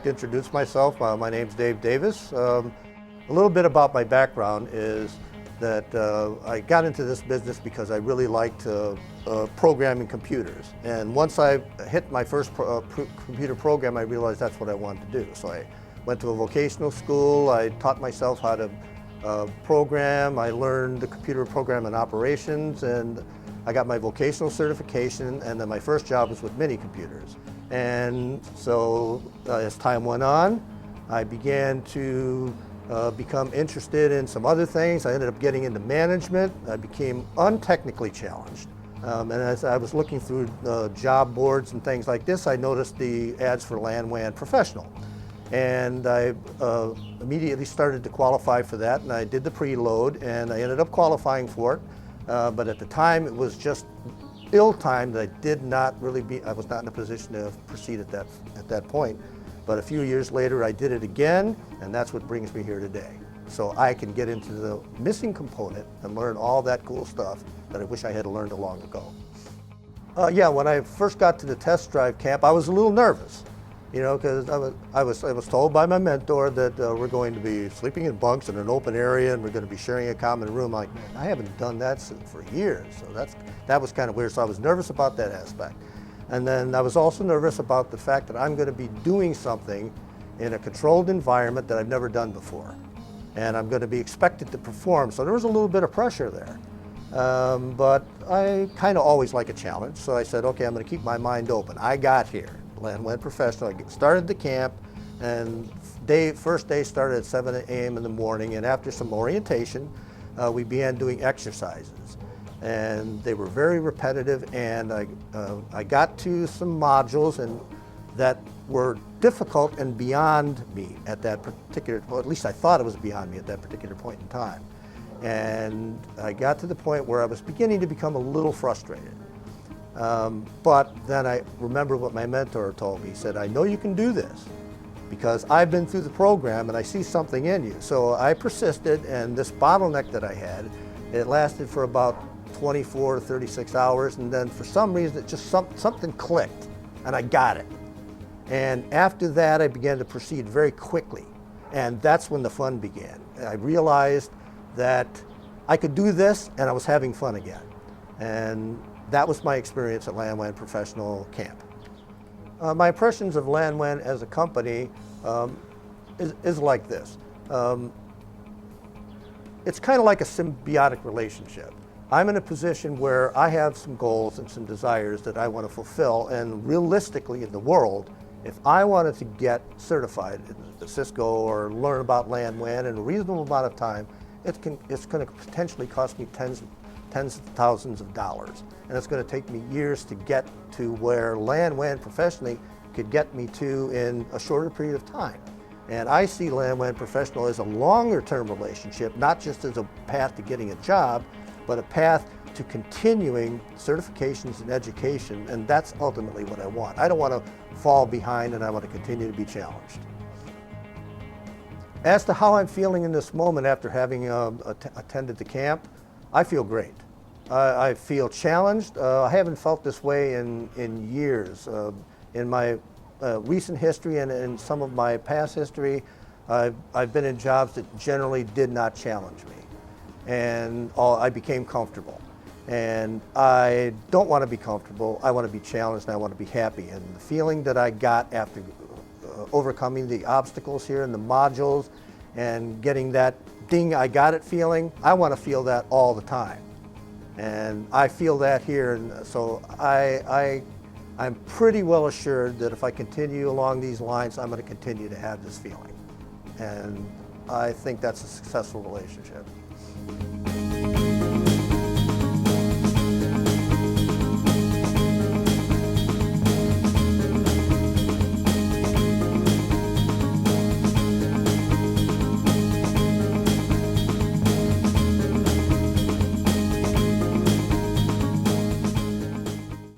like to introduce myself. My name's Dave Davis. A little bit about my background is that I got into this business because I really liked programming computers. And once I hit my first computer program, I realized that's what I wanted to do. So I went to a vocational school. I taught myself how to program. I learned the computer programming operations, and I got my vocational certification, and then my first job was with mini computers. And so as time went on, I began to become interested in some other things. I ended up getting into management. I became untechnically challenged. And as I was looking through job boards and things like this, I noticed the ads for WAN Professional. And I immediately started to qualify for that, and I did the preload, and I ended up qualifying for it. But at the time, it was just ill-timed. I was not in a position to proceed at that point. But a few years later, I did it again, and that's what brings me here today. So I can get into the missing component and learn all that cool stuff that I wish I had learned long ago. Yeah, when I first got to the test drive camp, I was a little nervous. You know, because I was told by my mentor that we're going to be sleeping in bunks in an open area and we're going to be sharing a common room. Like, man, I haven't done that for years, so that was kind of weird. So I was nervous about that aspect. And then I was also nervous about the fact that I'm going to be doing something in a controlled environment that I've never done before. And I'm going to be expected to perform, so there was a little bit of pressure there. But I kind of always like a challenge, so I said, okay, I'm going to keep my mind open. I got here. WAN Professional. I started the camp, and first day started at 7 a.m. in the morning, and after some orientation, we began doing exercises. And they were very repetitive, and I got to some modules and that were difficult and beyond me at that particular, well, at least I thought it was beyond me at that particular point in time. And I got to the point where I was beginning to become a little frustrated. But then I remember what my mentor told me. He said, I know you can do this because I've been through the program and I see something in you. So I persisted, and this bottleneck that I had, it lasted for about 24 to 36 hours, and then for some reason it just something clicked and I got it. And after that I began to proceed very quickly, and that's when the fun began. I realized that I could do this and I was having fun again. And that was my experience at WAN Professional Camp. My impressions of WAN as a company is like this. It's kind of like a symbiotic relationship. I'm in a position where I have some goals and some desires that I want to fulfill, and realistically in the world, if I wanted to get certified at Cisco or learn about WAN in a reasonable amount of time, it's going to potentially cost me tens of thousands of dollars. And it's going to take me years to get to where WAN professionally could get me to in a shorter period of time. And I see WAN Professional as a longer term relationship, not just as a path to getting a job, but a path to continuing certifications and education, and that's ultimately what I want. I don't want to fall behind, and I want to continue to be challenged. As to how I'm feeling in this moment after having attended the camp, I feel great. I feel challenged. I haven't felt this way in years. In my recent history and in some of my past history, I've been in jobs that generally did not challenge me, and I became comfortable. And I don't want to be comfortable. I want to be challenged, and I want to be happy. And the feeling that I got after overcoming the obstacles here in the modules and getting that ding, I got it feeling, I want to feel that all the time. And I feel that here, and so I'm pretty well assured that if I continue along these lines, I'm going to continue to have this feeling. And I think that's a successful relationship.